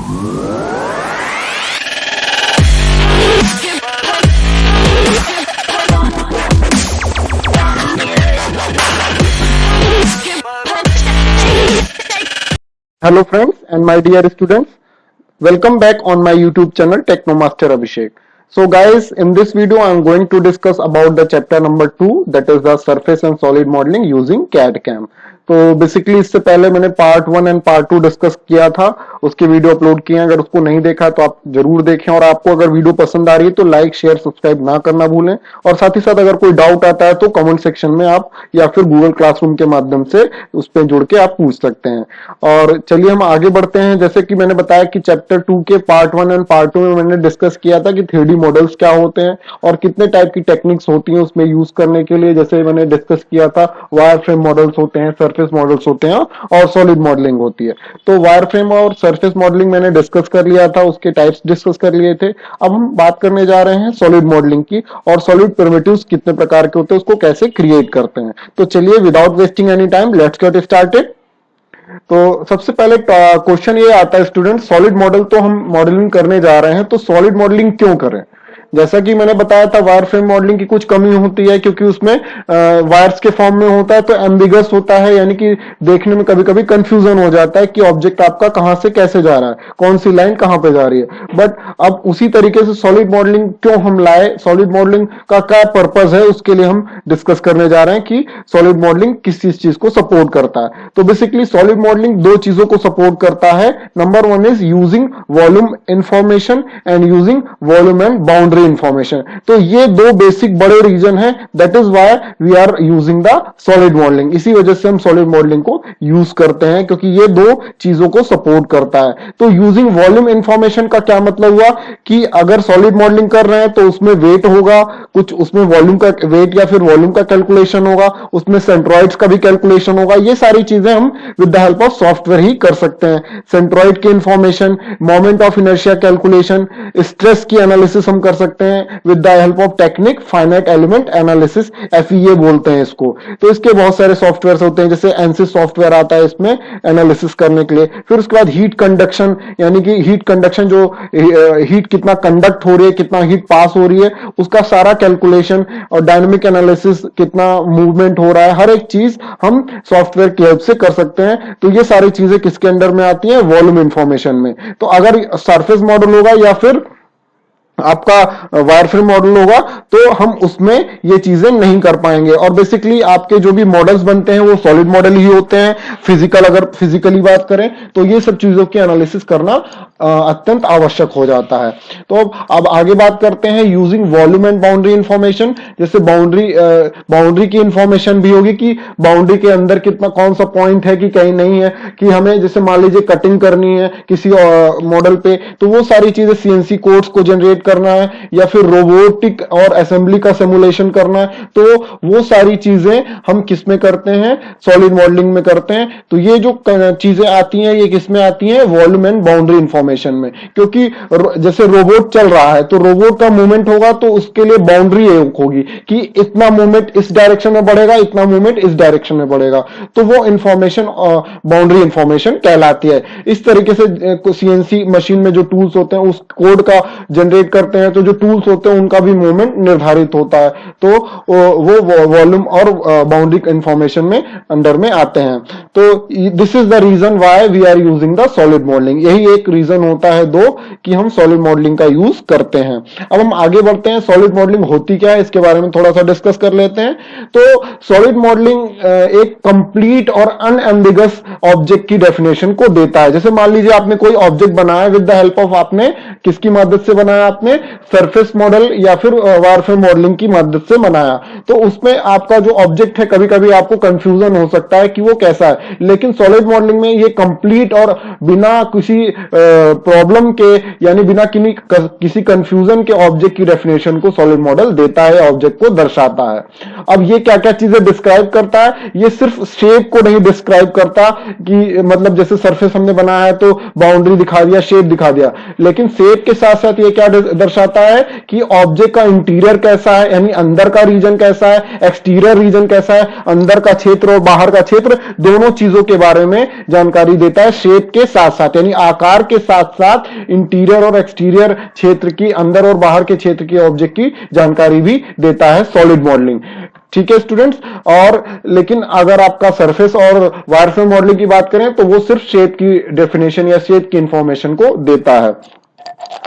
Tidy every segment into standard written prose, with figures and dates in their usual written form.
Hello friends and my dear students, welcome back on my YouTube channel Technomaster Abhishek. So guys, in this video I am going to discuss about the chapter number 2, that is the surface and solid modeling using CAD CAM. तो basically इससे पहले मैंने part 1 and part 2 discuss किया था, उसके video upload किए हैं। अगर उसको नहीं देखा तो आप जरूर देखें, और आपको अगर वीडियो पसंद आ रही है तो लाइक शेयर सब्सक्राइब ना करना भूलें। और साथ ही साथ अगर कोई डाउट आता है तो कमेंट सेक्शन में आप या फिर गूगल क्लासरूम के माध्यम से उस पर जुड़ के आप पूछ सकते हैं। और चलिए हम आगे बढ़ते हैं। जैसे कि मैंने बताया कि चैप्टर 2 के पार्ट 1 एंड पार्ट 2 में मैंने डिस्कस किया था कि 3D मॉडल्स क्या होते हैं और कितने टाइप की टेक्निक्स होती हैं उसमें यूज करने के लिए। जैसे मैंने डिस्कस किया था वायर फ्रेम मॉडल्स होते हैं, सरफेस मॉडल्स होते हैं और सॉलिड मॉडलिंग होती है। तो वायर फ्रेम और सरफेस मॉडलिंग मैंने डिस्कस कर लिया था, उसके टाइप्स डिस्कस कर लिए थे। अब हम बात करने जा रहे हैं सॉलिड मॉडलिंग की, और सॉलिड प्रिमिटिव्स कितने प्रकार के होते हैं, उसको कैसे क्रिएट करते हैं। तो चलिए without wasting any time let's get started. तो सबसे पहले क्वेश्चन ये आता है स्टूडेंट, सॉलिड मॉडल तो हम मॉडलिंग करने जा रहे हैं, तो सॉलिड मॉडलिंग क्यों करें। जैसा कि मैंने बताया था वायर फ्रेम मॉडलिंग की कुछ कमी होती है क्योंकि उसमें वायर्स के फॉर्म में होता है, तो एम्बिगस होता है, यानी कि देखने में कभी कभी कंफ्यूजन हो जाता है कि ऑब्जेक्ट आपका कहां से कैसे जा रहा है, कौन सी लाइन कहां पे जा रही है। बट अब उसी तरीके से सॉलिड मॉडलिंग क्यों हम लाए, सॉलिड मॉडलिंग का क्या पर्पज है, उसके लिए हम डिस्कस करने जा रहे हैं कि सॉलिड मॉडलिंग किस चीज को सपोर्ट करता है। तो बेसिकली सॉलिड मॉडलिंग दो चीजों को सपोर्ट करता है। Number 1 is using volume information and using volume and boundary information. तो ये दो बेसिक बड़े रीजन है, that is why we are using the solid modelling. इसी वजह से हम सॉलिड मॉडलिंग को यूज करते हैं क्योंकि ये दो चीजों को सपोर्ट करता है। तो यूजिंग वॉल्यूम इंफॉर्मेशन का क्या मतलब हुआ कि अगर सॉलिड मॉडलिंग कर रहे हैं तो उसमें वेट होगा, कुछ उसमें वॉल्यूम का वेट या फिर वॉल्यूम का कैलकुलेशन होगा, उसमें सेंट्रॉइड्स का भी कैलकुलेशन होगा। ये सारी चीजें हम with the help of software ही कर सकते हैं। सेंट्रॉइड की information, moment of inertia calculation, stress की एनालिसिस हम कर सकते हैं with the help of technique finite element analysis, FEA बोलते हैं इसको। तो इसके बहुत सारे सॉफ्टवेयर होते हैं, जैसे एनसिस सॉफ्टवेयर आता है इसमें एनालिसिस करने के लिए। फिर उसके बाद हीट कंडक्शन, यानी कि हीट कंडक्शन, जो हीट कितना कंडक्ट हो रही है, कितना हीट पास हो रही है, उसका सारा कैलकुलेशन, और डायनेमिक एनालिसिस, कितना मूवमेंट हो रहा है, हर एक चीज हम सॉफ्टवेयर की हेल्प से कर सकते हैं। तो ये सारी चीजें किसके अंडर में आती हैं, वॉल्यूम इंफॉर्मेशन में। तो अगर सरफेस मॉडल होगा या फिर आपका वायर फ्रेम मॉडल होगा तो हम उसमें ये चीजें नहीं कर पाएंगे। और बेसिकली आपके जो भी मॉडल्स बनते हैं वो सॉलिड मॉडल ही होते हैं। अगर फिजिकली बात करें तो ये सब चीजों की एनालिसिस करना अत्यंत आवश्यक हो जाता है। तो अब आगे बात करते हैं using volume and boundary information. जैसे बाउंड्री की इंफॉर्मेशन भी होगी कि बाउंड्री के अंदर कितना, कौन सा पॉइंट है कि कहीं नहीं है, कि हमें जैसे मान लीजिए कटिंग करनी है किसी मॉडल पे, तो वो सारी चीजें CNC कोड्स को जनरेट करना है या फिर रोबोटिक और असेंबली का सिमुलेशन करना है, तो वो सारी चीजें हम किस में करते हैं, सॉलिड मॉडलिंग में करते हैं। तो ये जो चीजें आती हैं ये किस में आती हैं, वॉल्यूम एंड बाउंड्री इंफॉर्मेशन में। क्योंकि जैसे रोबोट चल रहा है तो रोबोट का मूवमेंट होगा तो उसके लिए बाउंड्री होगी कि इतना मूवमेंट इस डायरेक्शन में बढ़ेगा, इतना मूवमेंट इस डायरेक्शन में बढ़ेगा, तो वो इंफॉर्मेशन बाउंड्री इंफॉर्मेशन कहलाती है। इस तरीके से CNC मशीन में जो टूल्स होते हैं उस कोड का जनरेट करते हैं, तो जो टूल्स होते हैं उनका भी मूवमेंट निर्धारित होता है, तो वो वॉल्यूम और बाउंड्री इंफॉर्मेशन में अंडर में आते हैं। तो this is the reason why we are using the solid modelling. यही एक रीजन होता है दो कि हम सॉलिड मॉडलिंग का यूज करते हैं। अब हम आगे बढ़ते हैं, सॉलिड मॉडलिंग होती क्या है इसके बारे में थोड़ा सा डिस्कस कर लेते हैं। तो सॉलिड मॉडलिंग एक कंप्लीट और अनएम्बिगस ऑब्जेक्ट की डेफिनेशन को देता है। जैसे मान लीजिए आपने कोई ऑब्जेक्ट बनाया विद द हेल्प ऑफ, आपने किसकी मदद से बनाया, आपने सरफेस मॉडल या फिर वायर फ्रेम मॉडलिंग की मदद से बनाया, तो उसमें आपका जो ऑब्जेक्ट है कभी कभी आपको कंफ्यूजन हो सकता है कि वो कैसा है। लेकिन सॉलिड मॉडलिंग में ये कंप्लीट और बिना किसी प्रॉब्लम के, यानी बिना किसी कंफ्यूजन के ऑब्जेक्ट की डेफिनेशन को सॉलिड मॉडल देता है, ऑब्जेक्ट को दर्शाता है। अब ये क्या क्या चीजें डिस्क्राइब करता है, ये सिर्फ शेप को नहीं डिस्क्राइब करता कि मतलब जैसे सरफेस हमने बनाया है तो बाउंड्री दिखा दिया, शेप दिखा दिया, लेकिन शेप के साथ साथ ये क्या दर्शाता है कि ऑब्जेक्ट का इंटीरियर कैसा है, यानी अंदर का रीजन कैसा है, एक्सटीरियर रीजन कैसा है, अंदर का क्षेत्र और बाहर का क्षेत्र, दोनों चीजों के बारे में जानकारी देता है शेप के साथ साथ, यानी आकार के साथ साथ इंटीरियर और एक्सटीरियर क्षेत्र की, अंदर और बाहर के क्षेत्र की ऑब्जेक्ट की जानकारी भी देता है सॉलिड मॉडलिंग। ठीक है स्टूडेंट्स। और लेकिन अगर आपका सरफेस और वायरफ्रेम मॉडलिंग की बात करें तो वो सिर्फ शेप की डेफिनेशन या शेप की इंफॉर्मेशन को देता है।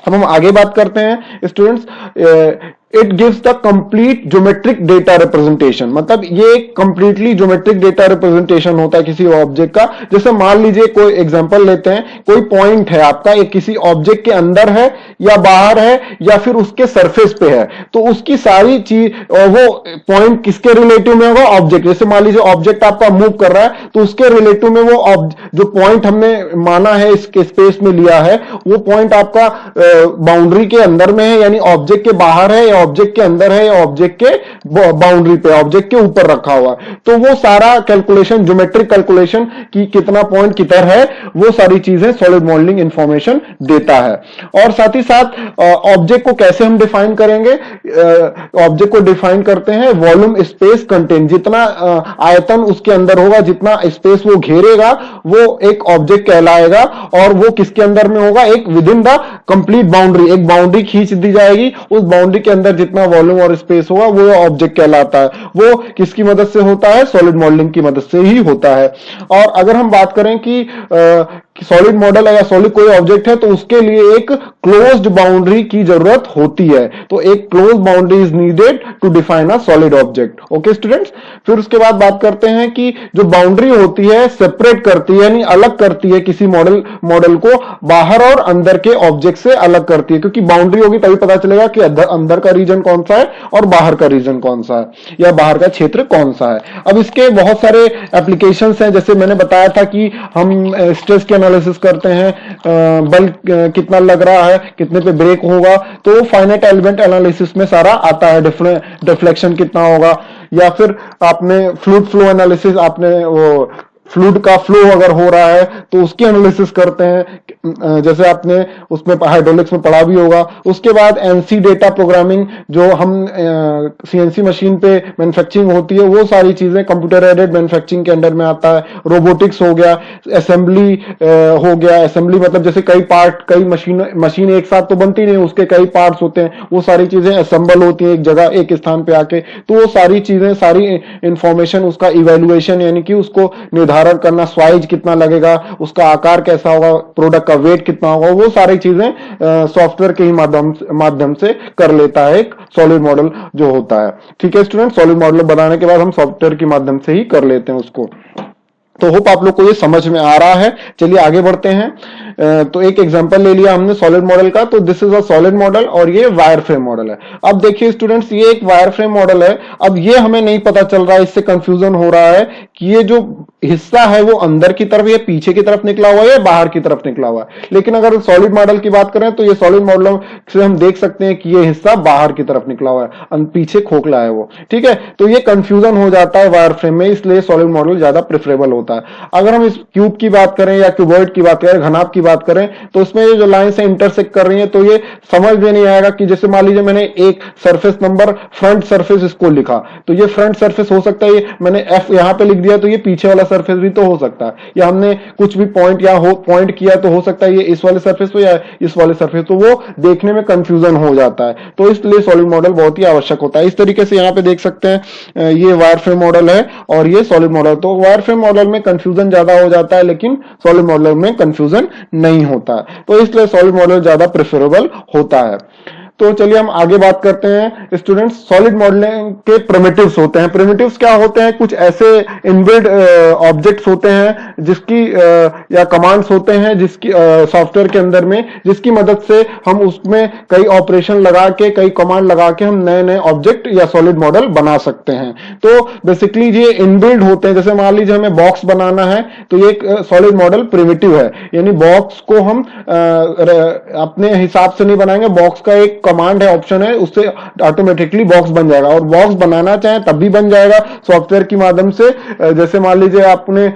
अब हम आगे बात करते हैं students. It gives the complete geometric data representation, मतलब ये एक कंप्लीटली ज्योमेट्रिक डेटा रिप्रेजेंटेशन होता है किसी ऑब्जेक्ट का। जैसे मान लीजिए कोई एग्जांपल लेते हैं, कोई पॉइंट है आपका, एक किसी ऑब्जेक्ट के अंदर है या बाहर है या फिर उसके सरफेस पे है, तो उसकी सारी चीज, वो पॉइंट किसके रिलेटिव में होगा, ऑब्जेक्ट। जैसे मान लीजिए ऑब्जेक्ट आपका मूव कर रहा है तो उसके रिलेटिव में वो जो पॉइंट हमने माना है, इसके स्पेस में लिया है, वो पॉइंट आपका बाउंड्री के अंदर में है, यानी ऑब्जेक्ट के बाहर है या ऑब्जेक्ट के अंदर है या ऑब्जेक्ट के बाउंड्री पे, ऑब्जेक्ट के ऊपर रखा हुआ है। तो वो सारा कैलकुलेशन, ज्योमेट्रिक कैलकुलेशन कि कितना पॉइंट किधर है, वो सारी चीजें सॉलिड मॉडलिंग इंफॉर्मेशन देता है। और साथ ही साथ ऑब्जेक्ट को कैसे हम डिफाइन करेंगे, ऑब्जेक्ट को डिफाइन करते हैं वॉल्यूम स्पेस कंटेंट, जितना आयतन उसके अंदर होगा, जितना स्पेस वो घेरेगा, वो एक ऑब्जेक्ट कहलाएगा। और वो किसके अंदर में होगा, एक with in the complete boundary, एक बाउंड्री खींच दी जाएगी, उस बाउंड्री के अंदर जितना वॉल्यूम और स्पेस होगा वो ऑब्जेक्ट कहलाता है। वो किसकी मदद से होता है, सॉलिड मॉडलिंग की मदद से ही होता है। और अगर हम बात करें कि सॉलिड मॉडल है या सॉलिड कोई ऑब्जेक्ट है तो उसके लिए एक क्लोज्ड बाउंड्री की जरूरत होती है, तो एक close boundary is needed to define a solid object. Okay students. फिर उसके बाद बात करते हैं कि जो बाउंड्री होती है सेपरेट करती है, यानी अलग करती है किसी मॉडल को बाहर और अंदर के ऑब्जेक्ट से अलग करती है, क्योंकि बाउंड्री होगी तभी पता चलेगा कि अंदर का रीजन कौन सा है और बाहर का रीजन कौन सा है या बाहर का क्षेत्र कौन सा है। अब इसके बहुत सारे एप्लीकेशंस हैं, जैसे मैंने बताया था कि हम स्ट्रेस के एनालिसिस करते हैं, बल कितना लग रहा है, कितने पे ब्रेक होगा, तो फाइनाइट एलिमेंट एनालिसिस में सारा आता है, डिफ्लेक्शन कितना होगा। या फिर आपने फ्लूइड फ्लो एनालिसिस, आपने वो फ्लूइड का फ्लो अगर हो रहा है तो उसकी एनालिसिस करते हैं, जैसे आपने उसमें हाइड्रोलिक्स में पढ़ा भी होगा। उसके बाद एनसी डेटा प्रोग्रामिंग, जो हम सीएनसी मशीन पे मैन्युफैक्चरिंग होती है, वो सारी चीजें कंप्यूटर एडेड मैन्युफैक्चरिंग के अंडर में आता है। रोबोटिक्स हो गया, असेंबली हो गया, असेंबली मतलब जैसे कई पार्ट, कई मशीन एक साथ तो बनती नहीं, उसके कई पार्ट्स होते हैं, वो सारी चीजें असेंबल होती हैं एक जगह, एक स्थान पे आके, तो वो सारी चीजें, सारी इंफॉर्मेशन, उसका इवेल्युएशन यानी कि उसको निर्धारण करना, स्वाइज कितना लगेगा, उसका आकार कैसा होगा, प्रोडक्ट का वेट कितना होगा, वो सारी चीजें सॉफ्टवेयर के ही माध्यम से कर लेता है एक सॉलिड मॉडल जो होता है। ठीक है स्टूडेंट। सॉलिड मॉडल बनाने के बाद हम सॉफ्टवेयर के माध्यम से ही कर लेते हैं उसको। तो होप आप लोग को ये समझ में आ रहा है। चलिए आगे बढ़ते हैं। तो एक एग्जांपल ले लिया हमने सॉलिड मॉडल का, तो this is a solid model और ये वायर फ्रेम मॉडल है। अब देखिए स्टूडेंट्स, ये एक वायर फ्रेम मॉडल है। अब ये हमें नहीं पता चल रहा है, इससे कंफ्यूजन हो रहा है कि ये जो हिस्सा है वो अंदर की तरफ या पीछे की तरफ निकला हुआ है या बाहर की तरफ निकला हुआ है। लेकिन अगर सॉलिड मॉडल की बात करें तो ये सॉलिड मॉडल से हम देख सकते हैं कि ये हिस्सा बाहर की तरफ निकला हुआ है, पीछे खोखला है वो। ठीक है, तो ये कंफ्यूजन हो जाता है वायर फ्रेम में, इसलिए सॉलिड मॉडल ज्यादा प्रेफरेबल होता है। अगर हम इस क्यूब की बात करें या क्यूबॉइड की बात करें, घनाभ की बात करें, तो इसमें ये जो लाइन से इंटरसेक्ट कर रही है तो ये समझ में नहीं आएगा कि जैसे मान लीजिए मैंने एक सरफेस नंबर फ्रंट सरफेस इसको लिखा, तो ये फ्रंट सरफेस हो सकता है, मैंने एफ यहां पे लिख दिया तो ये पीछे वाला सरफेस भी तो हो सकता है, या हमने कुछ भी पॉइंट या पॉइंट किया तो हो सकता है ये इस वाले सरफेस पे या इस वाले सरफेस, तो वो देखने में कंफ्यूजन हो जाता है। तो इसलिए सॉलिड मॉडल बहुत ही आवश्यक होता है। इस तरीके से यहाँ पे देख सकते हैं ये वायर फ्रेम मॉडल है और ये सॉलिड मॉडल। तो वायर फ्रेम मॉडल में कंफ्यूजन ज्यादा हो जाता है लेकिन सॉलिड मॉडल में कंफ्यूजन नहीं होता, तो इसलिए सॉलिड मॉडल ज्यादा प्रेफरेबल होता है। तो चलिए हम आगे बात करते हैं स्टूडेंट्स। सॉलिड मॉडलिंग के प्रिमिटिव्स होते हैं। प्रिमिटिव्स क्या होते हैं? कुछ ऐसे इनबिल्ट ऑब्जेक्ट्स होते हैं जिसकी या कमांड्स होते हैं जिसकी सॉफ्टवेयर के अंदर में, जिसकी मदद से हम उसमें कई ऑपरेशन लगा के, कई कमांड लगा के हम नए नए ऑब्जेक्ट या सॉलिड मॉडल बना सकते हैं। तो बेसिकली ये इनबिल्ट होते हैं। जैसे मान लीजिए हमें बॉक्स बनाना है तो ये एक सॉलिड मॉडल प्रिमिटिव है, यानी बॉक्स को हम अपने हिसाब से नहीं बनाएंगे, बॉक्स का एक कमांड है, ऑप्शन है, उससे ऑटोमेटिकली बॉक्स बन जाएगा। और बॉक्स बनाना चाहें तब भी बन जाएगा सॉफ्टवेयर की माध्यम से। जैसे मान लीजिए आपने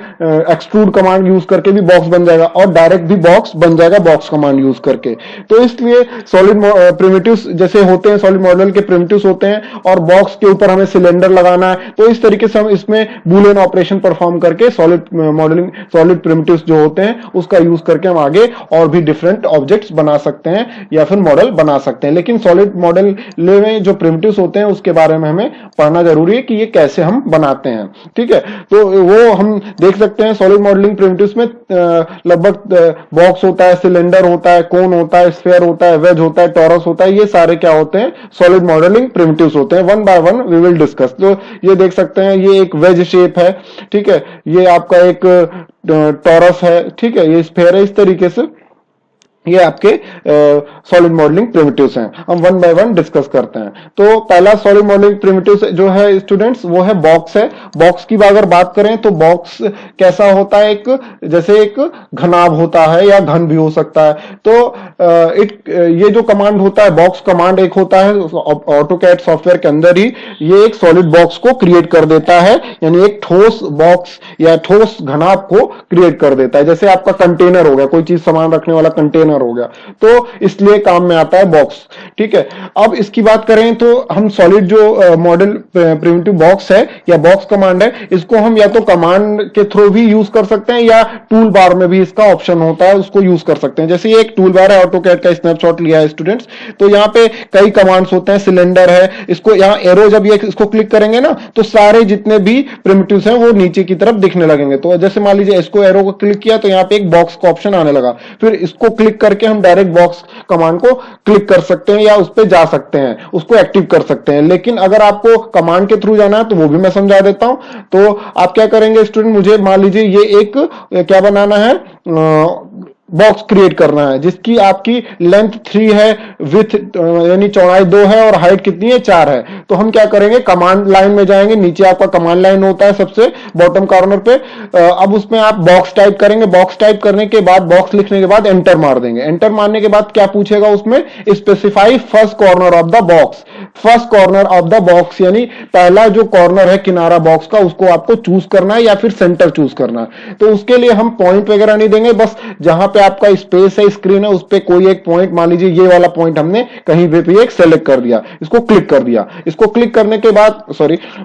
एक्सट्रूड कमांड यूज करके भी बॉक्स बन जाएगा, और डायरेक्ट भी बॉक्स बन जाएगा बॉक्स कमांड यूज करके। तो इसलिए सॉलिड प्रिमिटिव्स जैसे होते हैं, सॉलिड मॉडल के प्रिमिटिव्स होते हैं, और बॉक्स के ऊपर हमें सिलेंडर लगाना है, तो इस तरीके से हम इसमें बूलियन ऑपरेशन परफॉर्म करके सॉलिड मॉडलिंग, सॉलिड प्रिमिटिव्स जो होते हैं उसका यूज करके हम आगे और भी डिफरेंट ऑब्जेक्ट्स बना सकते हैं या फिर मॉडल बना सकते हैं। लेकिन सॉलिड मॉडल में जो प्रिमिटिव्स होते हैं उसके बारे में हमें पढ़ना जरूरी है कि ये कैसे हम बनाते हैं। ठीक है, तो वो हम देख सकते हैं सॉलिड मॉडलिंग प्रिमिटिव्स में लगभग बॉक्स होता है, सिलेंडर होता है, कोन होता है, स्फीयर होता है, वेज होता है, टॉरस होता है, ये सारे क्या होते हैं, सॉलिड मॉडलिंग प्रिमिटिव्स होते हैं। One by one we will discuss. तो ये देख सकते हैं, ये एक वेज शेप है, ठीक है, ये आपका एक टॉरस है, ठीक है, ये स्फीयर है। इस तरीके से ये आपके सॉलिड मॉडलिंग प्रिमिटिव्स हैं। हम वन बाय वन डिस्कस करते हैं। तो पहला सॉलिड मॉडलिंग प्रिमिटिव्स जो है स्टूडेंट्स, वो है बॉक्स है। बॉक्स की अगर बात करें तो बॉक्स कैसा होता है, एक जैसे एक घनाभ होता है या घन भी हो सकता है। तो ये जो कमांड होता है, बॉक्स कमांड एक होता है ऑटोकैड सॉफ्टवेयर के अंदर ही, ये एक सॉलिड बॉक्स को क्रिएट कर देता है, यानी एक ठोस बॉक्स या ठोस घनाभ को क्रिएट कर देता है। जैसे आपका कंटेनर हो गया, कोई चीज सामान रखने वाला कंटेनर हो गया, तो इसलिए काम में आता है बॉक्स। ठीक है, अब इसकी बात करें तो हम सॉलिड जो मॉडल प्रिमिटिव बॉक्स है या बॉक्स कमांड है, इसको हम या तो कमांड के थ्रू भी यूज कर सकते हैं या टूल बार में भी इसका ऑप्शन होता है, उसको यूज कर सकते हैं। जैसे ये एक टूल बार है, ऑटोकैड का स्नैपशॉट लिया है स्टूडेंट्स, तो यहाँ पे कई कमांड्स होते हैं, सिलेंडर है, इसको यहाँ एरो जब ये इसको क्लिक करेंगे ना, तो सारे जितने भी प्रिमिटिव्स हैं वो नीचे की तरफ दिखने लगेंगे। तो जैसे मान लीजिए इसको एरो को क्लिक किया तो यहाँ पे एक बॉक्स का ऑप्शन आने लगा, फिर इसको क्लिक करके हम डायरेक्ट बॉक्स कमांड को क्लिक कर सकते हैं या उस पर जा सकते हैं, उसको एक्टिव कर सकते हैं। लेकिन अगर आपको कमांड के थ्रू जाना है तो वो भी मैं समझा देता हूं। तो आप क्या करेंगे स्टूडेंट, मुझे मान लीजिए ये एक क्या बनाना है, बॉक्स क्रिएट करना है जिसकी आपकी लेंथ 3 है, विथ यानी चौड़ाई 2 है और हाइट कितनी है, 4 है। तो हम क्या करेंगे, कमांड लाइन में जाएंगे, नीचे आपका कमांड लाइन होता है सबसे बॉटम कॉर्नर पे। अब उसमें आप बॉक्स टाइप करेंगे, बॉक्स टाइप करने के बाद, बॉक्स लिखने के बाद एंटर मार देंगे। एंटर मारने के बाद क्या पूछेगा उसमें, specify first corner of the box. First corner of the box यानी पहला जो कॉर्नर है किनारा बॉक्स का, उसको आपको चूज करना है या फिर सेंटर चूज करना है। तो उसके लिए हम पॉइंट वगैरह नहीं देंगे, बस जहां पे आपका स्पेस है, स्क्रीन है, उस पे कोई एक पॉइंट, मान लीजिए ये वाला पॉइंट हमने कहीं पे भी एक सेलेक्ट कर दिया, इसको क्लिक कर दिया। इसको क्लिक करने के बाद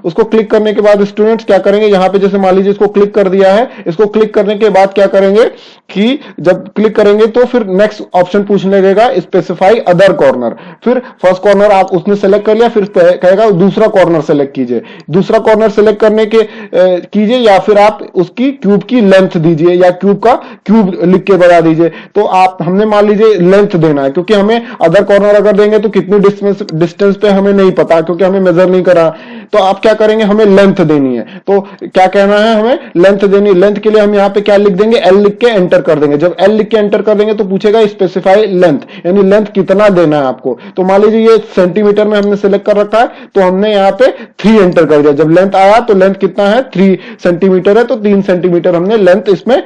उसको क्लिक करने के बाद स्टूडेंट्स क्या करेंगे, यहां पे जैसे मान लीजिए इसको क्लिक कर दिया है, इसको क्लिक करने के बाद क्या करेंगे कि जब क्लिक करेंगे तो फिर नेक्स्ट ऑप्शन पूछने लगेगा, स्पेसिफाई अदर कॉर्नर। फिर फर्स्ट कॉर्नर आप उसने सेलेक्ट कर लिया, फिर कहेगा दूसरा कॉर्नर सेलेक्ट कीजिए। दूसरा कॉर्नर सेलेक्ट करने के कीजिए या फिर आप उसकी क्यूब की लेंथ दीजिए या क्यूब का क्यूब लिख के बता दीजिए। तो आप, हमने मान लीजिए लेंथ देना है, क्योंकि हमें अदर कॉर्नर अगर देंगे तो कितनी डिस्टेंस पे हमें नहीं पता, क्योंकि हमें मेजर नहीं करा। तो आप क्या करेंगे, हमें लेंथ देनी है। तो क्या कहना है, हमें लेंथ देनी। लेंथ के लिए हम यहाँ पे क्या लिख देंगे, एल लिख के एंटर कर देंगे। जब एल लिख के एंटर कर देंगे तो पूछेगा स्पेसिफाई लेंथ, यानी लेंथ कितना देना है आपको। तो मान लीजिए ये सेंटीमीटर में हमने सेलेक्ट कर रखा है, तो हमने यहाँ पे 3 एंटर कर दिया। जब लेंथ आया तो लेंथ कितना है, 3 सेंटीमीटर है, तो 3 सेंटीमीटर हमने लेंथ इसमें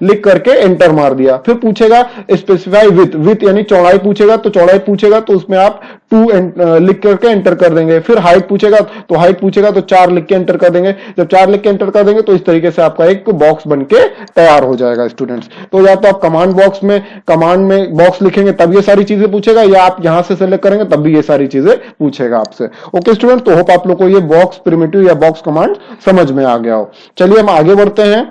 लिख करके एंटर मार दिया। फिर पूछेगा स्पेसिफाई विथ, विथ यानी चौड़ाई पूछेगा, तो चौड़ाई पूछेगा तो उसमें आप 2 लिख करके एंटर कर देंगे। फिर हाइट पूछेगा तो हाइट पूछेगा तो 4 लिख के एंटर कर देंगे। जब 4 लिख के एंटर कर देंगे तो इस तरीके से आपका एक बॉक्स बनके तैयार हो जाएगा स्टूडेंट्स। तो या तो आप कमांड में बॉक्स लिखेंगे तब ये सारी चीजें पूछेगा, या आप यहां से सेलेक्ट करेंगे तब भी ये सारी चीजें पूछेगा आपसे। ओके स्टूडेंट, तो होप आप लोग को ये बॉक्स प्रिमिटिव या बॉक्स कमांड समझ में आ गया हो। चलिए हम आगे बढ़ते हैं।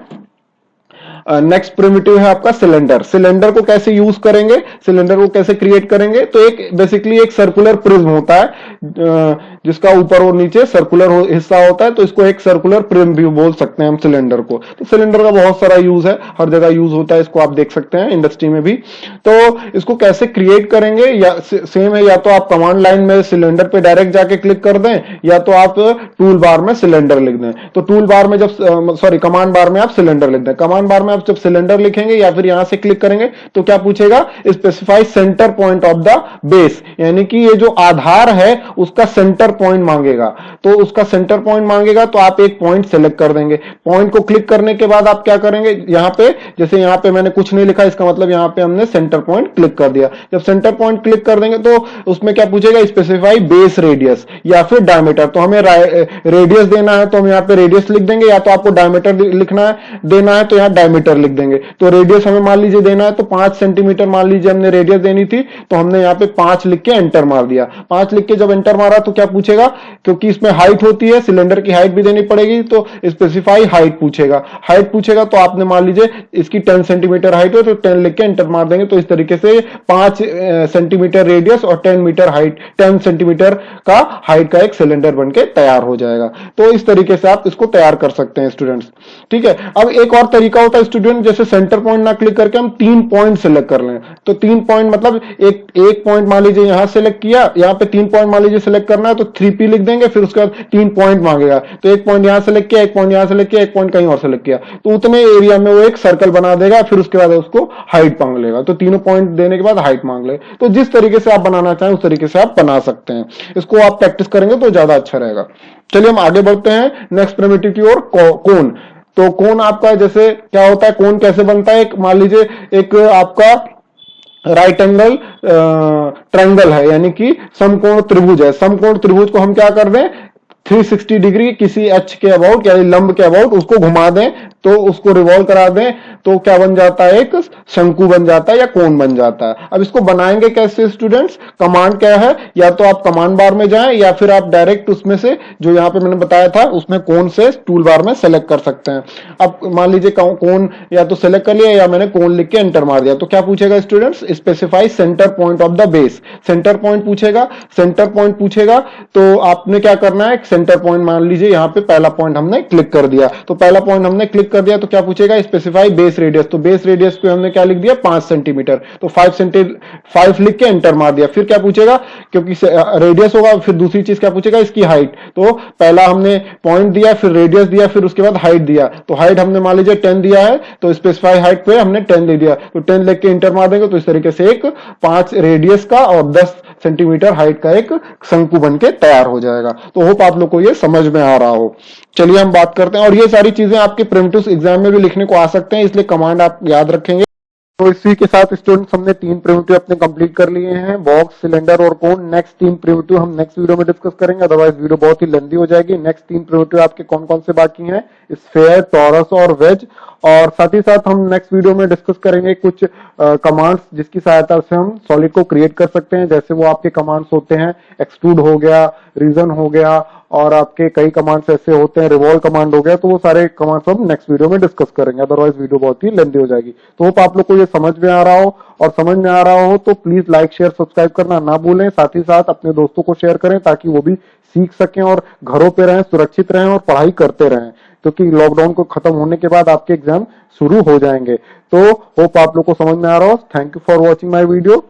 नेक्स्ट प्रिमिटिव है आपका सिलेंडर। सिलेंडर को कैसे यूज करेंगे, सिलेंडर को कैसे क्रिएट करेंगे, तो एक बेसिकली एक सर्कुलर प्रिज्म होता है जिसका ऊपर और नीचे सर्कुलर हिस्सा होता है, तो इसको एक सर्कुलर प्रिज्म भी बोल सकते हैं हम सिलेंडर को। तो सिलेंडर का बहुत सारा यूज है, हर जगह यूज होता है, इसको आप देख सकते हैं इंडस्ट्री में भी। तो इसको कैसे क्रिएट करेंगे, या सेम है, या तो आप कमांड लाइन में सिलेंडर पे डायरेक्ट जाके क्लिक कर दें, या तो आप टूल बार में सिलेंडर लिख दें। तो टूल बार में कमांड बार में आप सिलेंडर लिख दें। कमांड बार में जब सिलेंडर लिखेंगे या फिर यहां से क्लिक करेंगे तो क्या पूछेगा, specify centre point of the base, यानी कि ये जो आधार है उसका सेंटर पॉइंट मांगेगा, तो उसका सेंटर पॉइंट मांगेगा तो आप एक पॉइंट सेलेक्ट कर देंगे। पॉइंट को क्लिक करने के बाद आप क्या करेंगे, यहाँ पे जैसे यहाँ पे मैंने कुछ नहीं लिखा, इसका मतलब यहाँ पे हमने सेंटर पॉइंट क्लिक कर दिया। जब सेंटर पॉइंट क्लिक कर देंगे तो उसमें क्या पूछेगा, स्पेसिफाई बेस रेडियस या फिर डायमीटर। तो हमें रेडियस देना है तो हम यहाँ पे रेडियस लिख देंगे, या तो आपको डायमीटर लिखना है देना है तो यहाँ डायमीटर लिख देंगे। तो रेडियस हमें मान लीजिए देना है तो 5 सेंटीमीटर मान लीजिए हमने रेडियस देनी थी, तो हमने यहाँ पे 5 लिख के एंटर मार दिया। 5 लिख के जब एंटर मारा तो क्या पूछेगा, क्योंकि इसमें हाइट होती है, सिलेंडर की हाइट भी देनी पड़ेगी, तो स्पेसिफाई हाइट पूछेगा। हाइट पूछेगा तो आपने मान लीजिए इसकी 10 सेंटीमीटर हाइट हो तो 10 लिख के एंटर मार देंगे। तो इस तरीके से 5 सेंटीमीटर रेडियस और 10 मीटर हाइट, 10 सेंटीमीटर का हाइट का एक सिलेंडर बनके तैयार हो जाएगा। तो इस तरीके से आप इसको तैयार कर सकते हैं स्टूडेंट्स। ठीक है, अब एक और तरीका होता है स्टूडेंट, जैसे सेंटर पॉइंट ना क्लिक करके हम 3 पॉइंट सेलेक्ट कर लें। तो 3 पॉइंट मतलब एक पॉइंट मान लीजिए यहां सेलेक्ट किया, यहां पे 3 पॉइंट मान लीजिए सेलेक्ट करना है तो 3P लिख देंगे, फिर उसके बाद 3 पॉइंट मांगेगा। तो एक पॉइंट यहां सेलेक्ट किया, एक पॉइंट यहां सेलेक्ट किया, एक पॉइंट कहीं और सेलेक्ट किया, तो उतने एरिया में वो एक सर्कल बना देगा, फिर उसके बाद उसको हाइट मांग लेगा। तो तीनों पॉइंट देने के बाद हाइट मांग ले। तो जिस तरीके से आप बनाना चाहें उस तरीके से आप बना सकते हैं। इसको आप प्रैक्टिस करेंगे तो ज्यादा अच्छा रहेगा। चलिए हम आगे बढ़ते हैं नेक्स्ट प्रिमिटिव की ओर, कोन। तो कोन आपका जैसे क्या होता है, कोन कैसे बनता है, एक मान लीजिए एक आपका राइट एंगल ट्रायंगल है, यानी कि समकोण त्रिभुज है। समकोण त्रिभुज को हम क्या कर दें, 360 डिग्री किसी एच के अबाउट यानी लंब के अबाउट उसको घुमा दें, तो उसको रिवॉल्व करा दें, तो क्या बन जाता है, एक शंकु बन जाता है या कोन बन जाता है। अब इसको बनाएंगे कैसे स्टूडेंट्स, कमांड क्या है, या तो आप कमांड बार में जाएं या फिर आप डायरेक्ट उसमें से जो यहां पे मैंने बताया था उसमें कोन से टूल बार में सेलेक्ट कर सकते हैं। अब मान लीजिए कोन या तो सेलेक्ट कर लिया या मैंने कोन लिख के एंटर मार दिया, तो क्या पूछेगा students, specify centre point of the base. Centre point पूछेगा, सेंटर पॉइंट पूछेगा तो आपने क्या करना है, सेंटर पॉइंट मान लीजिए यहां पे पहला पॉइंट हमने क्लिक कर दिया, तो पहला पॉइंट हमने क्लिक कर दिया तो क्या पूछेगा, स्पेसिफाई बेस रेडियस। तो बेस रेडियस पे हमने क्या लिख दिया, 5 सेंटीमीटर, तो 5 लिख के एंटर मार दिया। फिर क्या पूछेगा, क्योंकि रेडियस होगा, फिर दूसरी चीज क्या पूछेगा, इसकी हाइट। तो पहला हमने पॉइंट दिया, फिर रेडियस दिया, फिर उसके बाद हाइट दिया। तो हाइट हमने मान लीजिए 10 दिया है, तो स्पेसिफाई हाइट पे हमने 10 दे दिया, तो 10 लिख के एंटर मार देंगे। तो इस तरीके से एक 5 रेडियस का और 10 सेंटीमीटर हाइट का एक शंकु बनके तैयार हो जाएगा। तो होप आप लोग को ये समझ में आ रहा हो। चलिए हम बात करते हैं, और ये सारी चीजें आपके प्रिमिटिव्स एग्जाम में भी लिखने को आ सकते हैं, इसलिए कमांड आप याद रखेंगे। तो इसी के साथ स्टूडेंट्स हमने 3 प्रिमिटिव अपने कंप्लीट कर लिए हैं, बॉक्स, सिलेंडर और कोन। नेक्स्ट 3 प्रिमिटिव हम नेक्स्ट वीडियो में डिस्कस करेंगे, अदरवाइज वीडियो बहुत ही लेंथी हो जाएगी। नेक्स्ट 3 प्रिमिटिव आपके कौन कौन से बाकी हैं, स्फेयर, टॉरस और वेज। और साथ ही साथ हम नेक्स्ट वीडियो में डिस्कस करेंगे कुछ कमांड्स जिसकी सहायता से हम सॉलिड को क्रिएट कर सकते हैं। जैसे वो आपके कमांड्स होते हैं, एक्सट्रूड हो गया, रीजन हो गया, और आपके कई कमांड्स ऐसे होते हैं, रिवॉल्व कमांड हो गया। तो वो सारे कमांड्स हम नेक्स्ट वीडियो में डिस्कस करेंगे, अदरवाइज वीडियो बहुत ही लेंथी हो जाएगी। तो होप आप लोग को ये समझ में आ रहा हो, और समझ में आ रहा हो तो प्लीज लाइक, शेयर, सब्सक्राइब करना ना भूलें। साथ ही साथ अपने दोस्तों को शेयर करें ताकि वो भी सीख सकें और घरों पे रहें, सुरक्षित रहें और पढ़ाई करते रहें, क्योंकि लॉकडाउन को खत्म होने के बाद आपके एग्जाम शुरू हो जाएंगे। तो होप आप लोग को समझ में आ रहा हो। Thank you for watching my video.